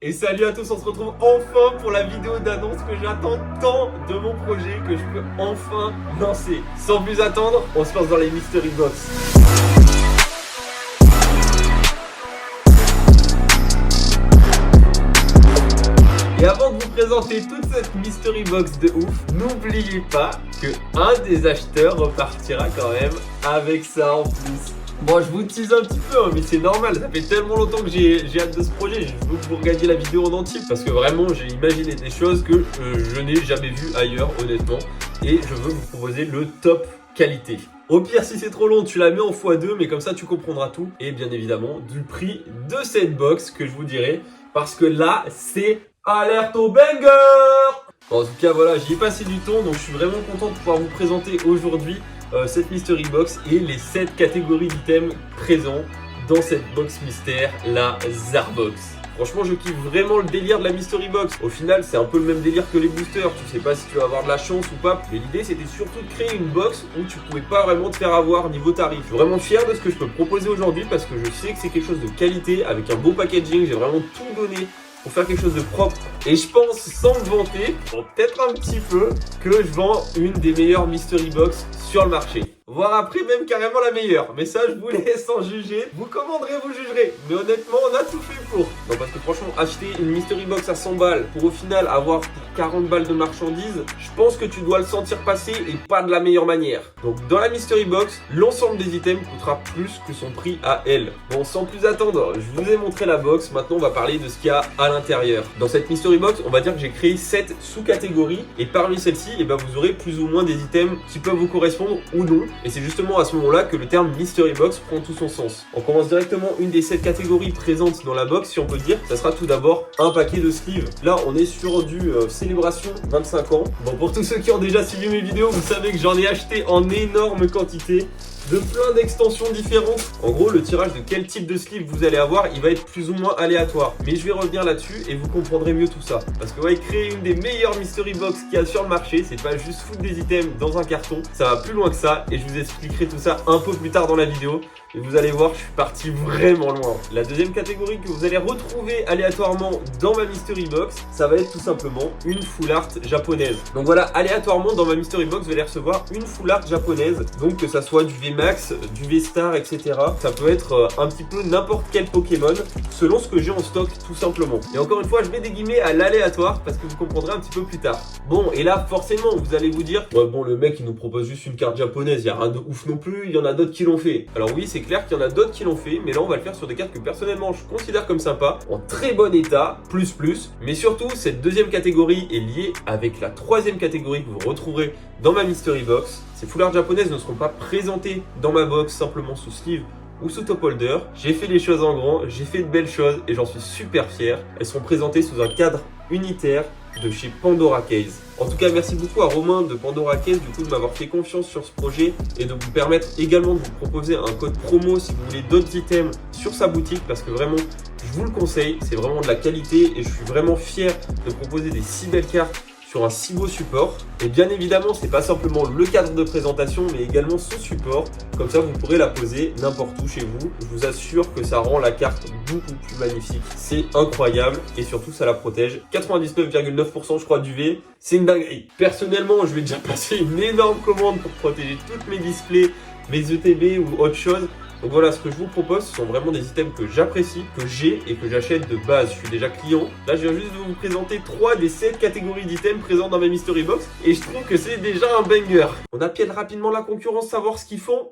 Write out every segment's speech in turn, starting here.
Et salut à tous, on se retrouve enfin pour la vidéo d'annonce que j'attends tant de mon projet que je peux enfin lancer. Sans plus attendre, on se lance dans les Mystery Box. Et avant de vous présenter toute cette Mystery Box de ouf, n'oubliez pas que un des acheteurs repartira quand même avec ça en plus. Bon, je vous tease un petit peu, hein, mais c'est normal, ça fait tellement longtemps que j'ai hâte de ce projet. Je veux que vous regardiez la vidéo en entier parce que vraiment j'ai imaginé des choses que je n'ai jamais vues ailleurs, honnêtement. Et je veux vous proposer le top qualité. Au pire, si c'est trop long, tu la mets en x2, mais comme ça tu comprendras tout. Et bien évidemment, du prix de cette box que je vous dirai. Parce que là, c'est alerte au banger! Bon, en tout cas, voilà, j'y ai passé du temps, donc je suis vraiment content de pouvoir vous présenter aujourd'hui cette Mystery Box et les 7 catégories d'items présents dans cette box mystère, la Zarbox. Franchement, je kiffe vraiment le délire de la Mystery Box. Au final, c'est un peu le même délire que les boosters. Tu sais pas si tu vas avoir de la chance ou pas. Mais l'idée, c'était surtout de créer une box où tu pouvais pas vraiment te faire avoir niveau tarif. Je suis vraiment fier de ce que je peux proposer aujourd'hui parce que je sais que c'est quelque chose de qualité avec un beau packaging. J'ai vraiment tout donné pour faire quelque chose de propre. Et je pense, sans me vanter, bon, peut-être un petit peu, que je vends une des meilleures Mystery Box sur le marché. Voire après même carrément la meilleure. Mais ça, je vous laisse en juger. Vous commanderez, vous jugerez. Mais honnêtement, on a tout fait pour. Non, parce que franchement, acheter une Mystery Box à 100 balles pour au final avoir pour 40 balles de marchandises, je pense que tu dois le sentir passer et pas de la meilleure manière. Donc dans la Mystery Box, l'ensemble des items coûtera plus que son prix à elle. Bon, sans plus attendre, je vous ai montré la box. Maintenant, on va parler de ce qu'il y a à l'intérieur. Dans cette Mystery Box, on va dire que j'ai créé 7 sous-catégories. Et parmi celles-ci, eh ben, vous aurez plus ou moins des items qui peuvent vous correspondre ou non. Et c'est justement à ce moment-là que le terme Mystery Box prend tout son sens. On commence directement une des 7 catégories présentes dans la box, si on peut dire. Ça sera tout d'abord un paquet de sleeves. Là, on est sur du célébration 25 ans. Bon, pour tous ceux qui ont déjà suivi mes vidéos, vous savez que j'en ai acheté en énorme quantité, de plein d'extensions différentes. En gros, le tirage de quel type de sleeve vous allez avoir, il va être plus ou moins aléatoire. Mais je vais revenir là-dessus et vous comprendrez mieux tout ça. Parce que ouais, créer une des meilleures Mystery Box qu'il y a sur le marché, c'est pas juste foutre des items dans un carton. Ça va plus loin que ça et je vous expliquerai tout ça un peu plus tard dans la vidéo. Et vous allez voir, je suis parti vraiment loin. La deuxième catégorie que vous allez retrouver aléatoirement dans ma Mystery Box, ça va être tout simplement une full art japonaise. Donc voilà, aléatoirement dans ma Mystery Box, vous allez recevoir une full art japonaise. Donc que ça soit du VMAX, du V-Star, etc. Ça peut être un petit peu n'importe quel Pokémon, selon ce que j'ai en stock tout simplement. Et encore une fois, je mets des guillemets à l'aléatoire parce que vous comprendrez un petit peu plus tard. Bon, et là, forcément, vous allez vous dire, ouais, bon, le mec, il nous propose juste une carte japonaise, il n'y a rien de ouf non plus, il y en a d'autres qui l'ont fait. Alors oui, c'est clair qu'il y en a d'autres qui l'ont fait, mais là on va le faire sur des cartes que personnellement je considère comme sympa, en très bon état, plus. Mais surtout, cette deuxième catégorie est liée avec la troisième catégorie que vous retrouverez dans ma Mystery Box. Ces full art japonaises ne seront pas présentées dans ma box simplement sous sleeve ou sous top holder. J'ai fait les choses en grand, j'ai fait de belles choses et j'en suis super fier. Elles seront présentées sous un cadre unitaire de chez Pandora Case. En tout cas, merci beaucoup à Romain de Pandora Case du coup de m'avoir fait confiance sur ce projet et de vous permettre également de vous proposer un code promo si vous voulez d'autres items sur sa boutique parce que vraiment, je vous le conseille, c'est vraiment de la qualité et je suis vraiment fier de proposer des si belles cartes sur un si beau support. Et bien évidemment, c'est pas simplement le cadre de présentation, mais également son support. Comme ça, vous pourrez la poser n'importe où chez vous. Je vous assure que ça rend la carte beaucoup plus magnifique. C'est incroyable et surtout, ça la protège. 99,9% je crois d'UV. C'est une dinguerie. Personnellement, je vais déjà passer une énorme commande pour protéger toutes mes displays, mes ETB ou autre chose. Donc voilà, ce que je vous propose, ce sont vraiment des items que j'apprécie, que j'ai et que j'achète de base. Je suis déjà client. Là, je viens juste de vous présenter 3 des 7 catégories d'items présents dans ma Mystery Box. Et je trouve que c'est déjà un banger. On appelle rapidement la concurrence, savoir ce qu'ils font.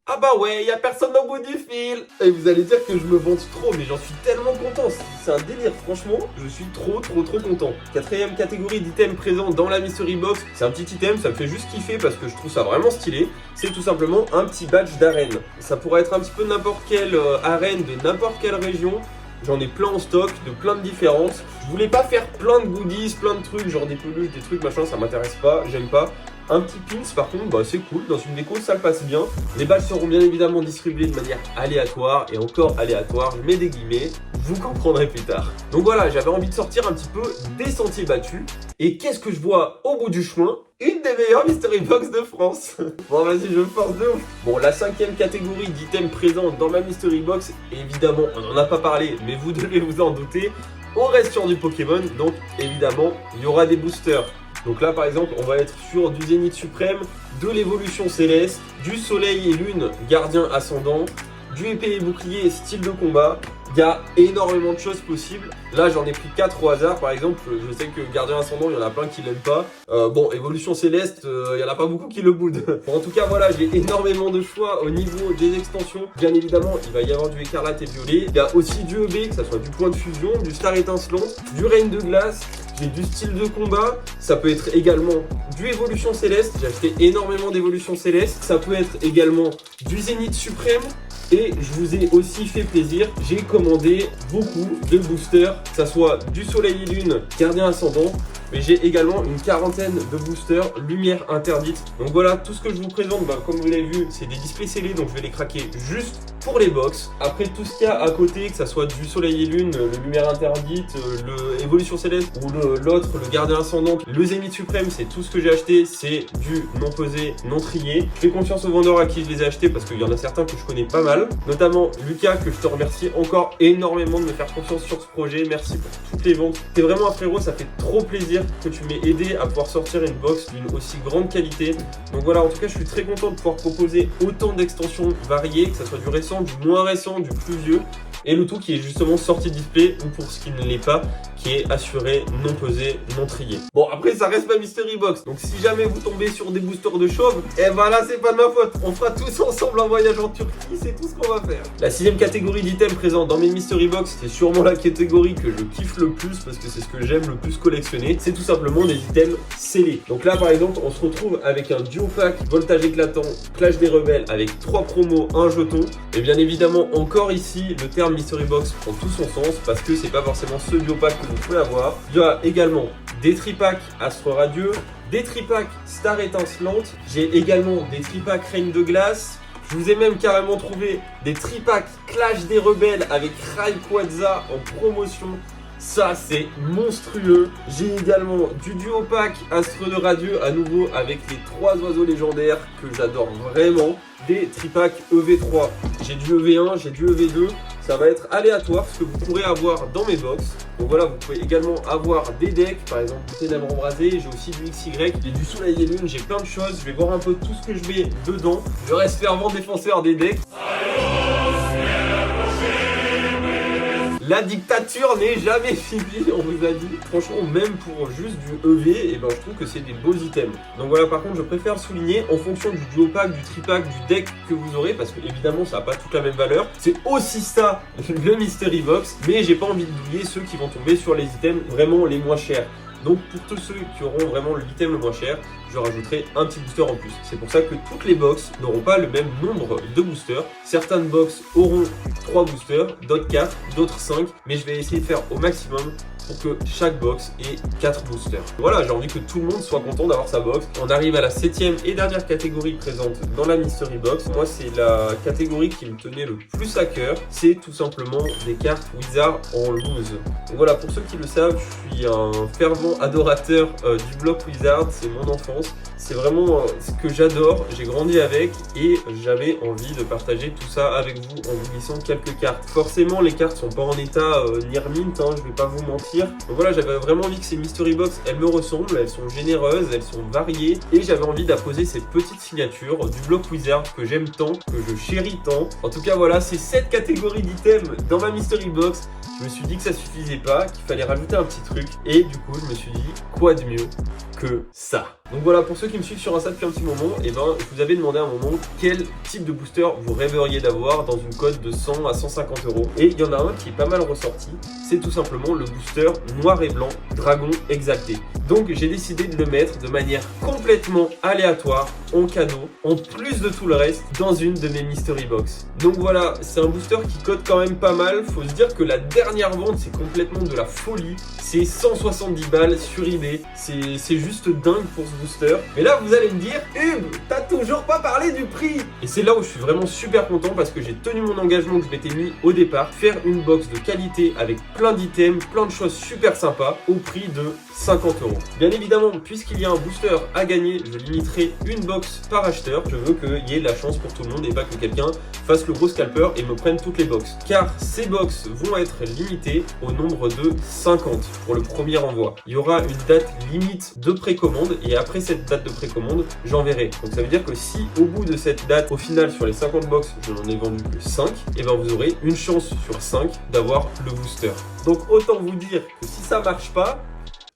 Ah bah ouais, y a personne au bout du fil. Et vous allez dire que je me vante trop, mais j'en suis tellement content. C'est un délire, franchement. Je suis trop content. Quatrième catégorie d'items présents dans la Mystery Box. C'est un petit item, ça me fait juste kiffer parce que je trouve ça vraiment stylé. C'est tout simplement un petit badge d'arène. Ça pourrait être un petit peu n'importe quelle arène de n'importe quelle région. J'en ai plein en stock, de plein de différences. Je voulais pas faire plein de goodies, plein de trucs, genre des peluches, des trucs machin, ça m'intéresse pas, j'aime pas. Un petit pins par contre, bah, c'est cool, dans une déco ça le passe bien. Les balles seront bien évidemment distribuées de manière aléatoire, et encore aléatoire, je mets des guillemets, vous comprendrez plus tard. Donc voilà, j'avais envie de sortir un petit peu des sentiers battus. Et qu'est-ce que je vois au bout du chemin? Une des meilleures mystery box de France. Bon vas-y, je force de ouf. Bon, la 5e catégorie d'items présents dans ma mystery box, évidemment on n'en a pas parlé, mais vous devez vous en douter, on reste sur du Pokémon, donc évidemment il y aura des boosters. Donc là par exemple on va être sur du Zénith Suprême, de l'évolution céleste, du Soleil et Lune Gardien Ascendant, du épée et bouclier style de combat. Il y a énormément de choses possibles. Là j'en ai pris 4 au hasard par exemple. Je sais que Gardien Ascendant il y en a plein qui l'aiment pas. Bon, Évolution Céleste, il y en a pas beaucoup qui le boudent. Bon, en tout cas voilà, j'ai énormément de choix au niveau des extensions. Bien évidemment il va y avoir du écarlate et violet. Il y a aussi du EB, que ce soit du point de fusion, du Star étincelante, du Règne de glace. J'ai du style de combat, ça peut être également du Évolution Céleste, j'ai acheté énormément d'Évolution Céleste, ça peut être également du Zénith Suprême, et je vous ai aussi fait plaisir, j'ai commandé beaucoup de boosters, que ce soit du Soleil et Lune, Gardien Ascendant, mais j'ai également une quarantaine de boosters Lumière Interdite. Donc voilà, tout ce que je vous présente, bah, comme vous l'avez vu, c'est des displays scellés, donc je vais les craquer juste pour les box. Après, tout ce qu'il y a à côté, que ça soit du Soleil et Lune, le Lumière Interdite, le Évolution Céleste ou l'autre, le Gardien Ascendant, le Zénith Suprême, c'est tout ce que j'ai acheté, c'est du non pesé, non trié. Je fais confiance aux vendeurs à qui je les ai achetés parce qu'il y en a certains que je connais pas mal, notamment Lucas, que je te remercie encore énormément de me faire confiance sur ce projet. Merci pour toutes les ventes. T'es vraiment un frérot, ça fait trop plaisir que tu m'aies aidé à pouvoir sortir une box d'une aussi grande qualité. Donc voilà, en tout cas, je suis très content de pouvoir proposer autant d'extensions variées, que ce soit du récent, du moins récent, du plus vieux, et le tout qui est justement sorti de display, ou pour ce qui ne l'est pas, qui est assuré, non pesé, non trié. Bon, après ça reste ma mystery box, donc si jamais vous tombez sur des boosters de chauve, eh ben là c'est pas de ma faute, on fera tous ensemble un voyage en Turquie, c'est tout ce qu'on va faire. La 6e catégorie d'items présents dans mes mystery box, c'est sûrement la catégorie que je kiffe le plus, parce que c'est ce que j'aime le plus collectionner, c'est tout simplement des items scellés. Donc là par exemple, on se retrouve avec un duo pack voltage éclatant, Clash des rebelles, avec 3 promos, 1 jeton, et bien évidemment encore ici, le terme mystery box prend tout son sens, parce que c'est pas forcément ce duo pack que vous pouvez avoir. Il y a également des tripacks Astre Radieux, des tripacks Star Étincelante, j'ai également des tripacks Règne de glace. Je vous ai même carrément trouvé des tripacks Clash des rebelles avec Rayquaza en promotion. Ça c'est monstrueux. J'ai également du duo pack Astre de Radieux à nouveau avec les 3 oiseaux légendaires que j'adore vraiment. Des tripacks EV3. J'ai du EV1, j'ai du EV2. Ça va être aléatoire ce que vous pourrez avoir dans mes box. Donc voilà, vous pouvez également avoir des decks, par exemple du Ténèbres Embrasées, j'ai aussi du XY, j'ai du Soleil et Lune, j'ai plein de choses. Je vais voir un peu tout ce que je mets dedans. Je reste fervent défenseur des decks. La dictature n'est jamais finie, on vous a dit. Franchement, même pour juste du EV, et ben, je trouve que c'est des beaux items. Donc voilà, par contre, je préfère le souligner en fonction du duo pack, du tripack, du deck que vous aurez, parce que évidemment, ça n'a pas toute la même valeur. C'est aussi ça, le Mystery Box, mais j'ai pas envie d'oublier ceux qui vont tomber sur les items vraiment les moins chers. Donc pour tous ceux qui auront vraiment l'item le moins cher, je rajouterai un petit booster en plus. C'est pour ça que toutes les box n'auront pas le même nombre de boosters. Certaines box auront 3 boosters, d'autres 4, d'autres 5, mais je vais essayer de faire au maximum pour que chaque box ait 4 boosters. Voilà, j'ai envie que tout le monde soit content d'avoir sa box. On arrive à la 7e et dernière catégorie présente dans la Mystery Box. Moi, c'est la catégorie qui me tenait le plus à cœur. C'est tout simplement des cartes Wizard en loose. Donc voilà, pour ceux qui le savent, je suis un fervent adorateur du bloc Wizard. C'est mon enfance. C'est vraiment ce que j'adore. J'ai grandi avec et j'avais envie de partager tout ça avec vous en vous glissant quelques cartes. Forcément, les cartes sont pas en état near mint, hein, je vais pas vous mentir. Donc voilà, j'avais vraiment envie que ces mystery box, elles me ressemblent, elles sont généreuses, elles sont variées, et j'avais envie d'apposer ces petites signatures du bloc Wizard que j'aime tant, que je chéris tant. En tout cas voilà, c'est cette catégorie d'items dans ma mystery box. Je me suis dit que ça suffisait pas, qu'il fallait rajouter un petit truc, et du coup je me suis dit, quoi de mieux que ça. Donc voilà, pour ceux qui me suivent sur Insta depuis un petit moment, et ben je vous avais demandé à un moment quel type de booster vous rêveriez d'avoir dans une cote de 100 à 150 €. Et il y en a un qui est pas mal ressorti, c'est tout simplement le booster noir et blanc Dragon Exalté. Donc j'ai décidé de le mettre de manière complètement aléatoire en cadeau, en plus de tout le reste, dans une de mes mystery box. Donc voilà, c'est un booster qui cote quand même pas mal. Faut se dire que la dernière vente, c'est complètement de la folie. C'est 170 balles sur eBay. C'est juste dingue pour ce booster. Mais là vous allez me dire, Hub, t'as toujours pas parlé du prix. Et c'est là où je suis vraiment super content parce que j'ai tenu mon engagement que je m'étais mis au départ, faire une box de qualité avec plein d'items, plein de choses super sympas au prix de 50 €. Bien évidemment, puisqu'il y a un booster à gagner, je limiterai une box par acheteur. Je veux qu'il y ait la chance pour tout le monde et pas que quelqu'un fasse le gros scalper et me prenne toutes les box. Car ces box vont être limitées au nombre de 50 pour le premier envoi. Il y aura une date limite de précommande et après cette date de précommande, j'enverrai. Donc ça veut dire que si au bout de cette date, au final sur les 50 box, je n'en ai vendu que 5, et ben vous aurez une chance sur 5 d'avoir le booster. Donc autant vous dire que si ça marche pas,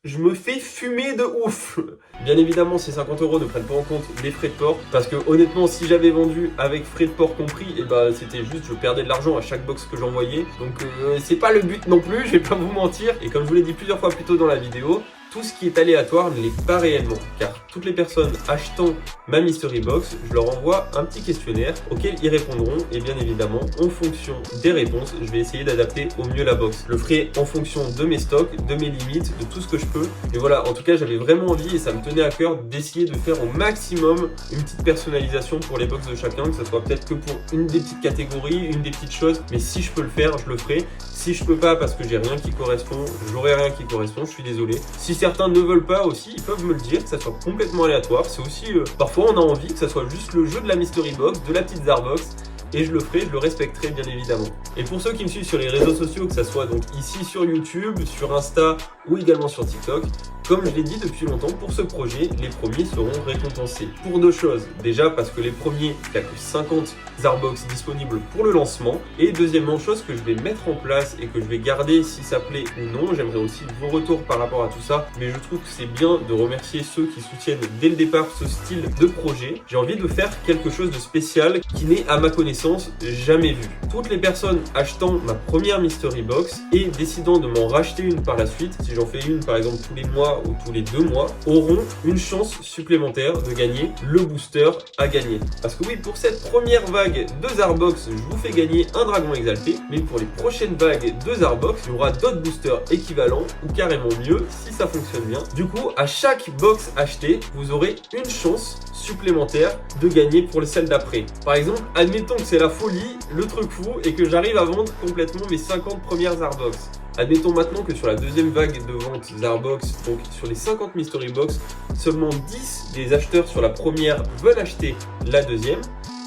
je me fais fumer de ouf. Bien évidemment, ces 50 € ne prennent pas en compte les frais de port parce que honnêtement, si j'avais vendu avec frais de port compris, et ben c'était juste je perdais de l'argent à chaque box que j'envoyais. Donc c'est pas le but non plus, je vais pas vous mentir. Et comme je vous l'ai dit plusieurs fois plus tôt dans la vidéo, tout ce qui est aléatoire ne l'est pas réellement, car toutes les personnes achetant ma Mystery Box, je leur envoie un petit questionnaire auquel ils répondront et bien évidemment, en fonction des réponses, je vais essayer d'adapter au mieux la box. Je le ferai en fonction de mes stocks, de mes limites, de tout ce que je peux. Et voilà, en tout cas, j'avais vraiment envie et ça me tenait à cœur d'essayer de faire au maximum une petite personnalisation pour les box de chacun, que ce soit peut-être que pour une des petites catégories, une des petites choses, mais si je peux le faire, je le ferai. Si je peux pas parce que j'ai rien qui correspond, j'aurai rien qui correspond, je suis désolé. Si certains ne veulent pas aussi, ils peuvent me le dire, que ça soit complètement aléatoire. C'est aussi, parfois on a envie que ça soit juste le jeu de la Mystery Box, de la petite Zarbox. Et je le ferai, je le respecterai bien évidemment. Et pour ceux qui me suivent sur les réseaux sociaux, que ça soit donc ici sur YouTube, sur Insta ou également sur TikTok, comme je l'ai dit depuis longtemps, pour ce projet, les premiers seront récompensés. Pour deux choses. Déjà parce que les premiers, il n'y a que 50 Zarbox disponibles pour le lancement. Et deuxièmement, chose que je vais mettre en place et que je vais garder si ça plaît ou non. J'aimerais aussi vos retours par rapport à tout ça. Mais je trouve que c'est bien de remercier ceux qui soutiennent dès le départ ce style de projet. J'ai envie de faire quelque chose de spécial qui n'est à ma connaissance jamais vu. Toutes les personnes achetant ma première Mystery Box et décidant de m'en racheter une par la suite, si j'en fais une par exemple tous les mois ou tous les 2 mois, auront une chance supplémentaire de gagner le booster à gagner. Parce que oui, pour cette première vague de Zarbox, je vous fais gagner un dragon exalté, mais pour les prochaines vagues de Zarbox, il y aura d'autres boosters équivalents ou carrément mieux si ça fonctionne bien. Du coup, à chaque box achetée, vous aurez une chance supplémentaire de gagner pour celle d'après. Par exemple, admettons que c'est la folie, le truc fou, et que j'arrive à vendre complètement mes 50 premières Zarbox. Admettons maintenant que sur la deuxième vague de vente Zarbox, donc sur les 50 Mystery Box, seulement 10 des acheteurs sur la première veulent acheter la deuxième.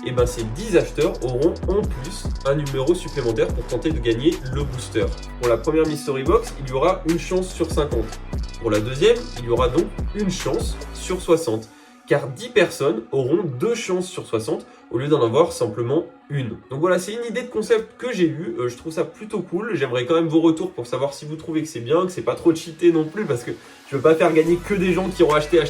Et ben ces 10 acheteurs auront en plus un numéro supplémentaire pour tenter de gagner le booster. Pour la première Mystery Box, il y aura une chance sur 50. Pour la deuxième, il y aura donc une chance sur 60. Car 10 personnes auront 2 chances sur 60 au lieu d'en avoir simplement une. Donc voilà, c'est une idée de concept que j'ai eue, je trouve ça plutôt cool. J'aimerais quand même vos retours pour savoir si vous trouvez que c'est bien, que c'est pas trop cheaté non plus, parce que je veux pas faire gagner que des gens qui auront acheté.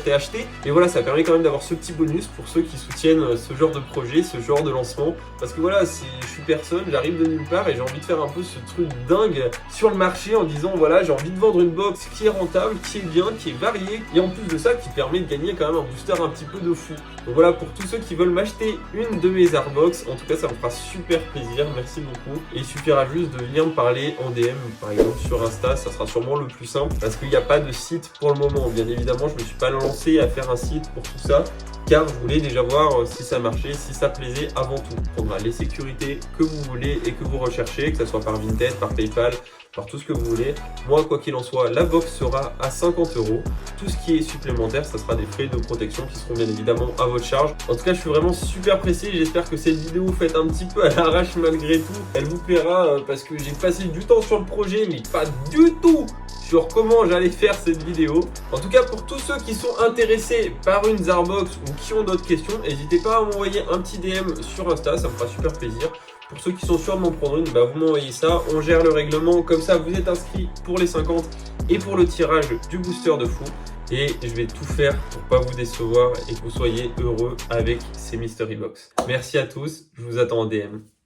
Mais voilà, ça permet quand même d'avoir ce petit bonus pour ceux qui soutiennent ce genre de projet, ce genre de lancement. Parce que voilà, je suis personne, j'arrive de nulle part et j'ai envie de faire un peu ce truc dingue sur le marché en disant voilà, j'ai envie de vendre une box qui est rentable, qui est bien, qui est variée, et en plus de ça, qui permet de gagner quand même un booster un petit peu de fou. Donc voilà, pour tous ceux qui veulent m'acheter une de mes Zarbox, en tout cas ça me fera super plaisir, merci beaucoup. Et il suffira juste de venir me parler en DM, par exemple sur Insta, ça sera sûrement le plus simple, parce qu'il n'y a pas de site pour le moment. Bien évidemment, je me suis pas lancé à faire un site pour tout ça, car je voulais déjà voir si ça marchait, si ça plaisait avant tout. On prendra les sécurités que vous voulez et que vous recherchez, que ce soit par Vinted, par Paypal, par tout ce que vous voulez. Moi, quoi qu'il en soit, la box sera à 50 €. Tout ce qui est supplémentaire, ça sera des frais de protection qui seront bien évidemment à votre charge. En tout cas, je suis vraiment super pressé. J'espère que cette vidéo faite un petit peu à l'arrache malgré tout, elle vous plaira parce que j'ai passé du temps sur le projet, mais pas du tout sur comment j'allais faire cette vidéo. En tout cas, pour tous ceux qui sont intéressés par une Zarbox ou qui ont d'autres questions, n'hésitez pas à m'envoyer un petit DM sur Insta, ça me fera super plaisir. Pour ceux qui sont sûrs de m'en prendre une, vous m'envoyez ça, on gère le règlement, comme ça vous êtes inscrits pour les 50 et pour le tirage du booster de fou. Et je vais tout faire pour pas vous décevoir et que vous soyez heureux avec ces Mystery Box. Merci à tous, je vous attends en DM.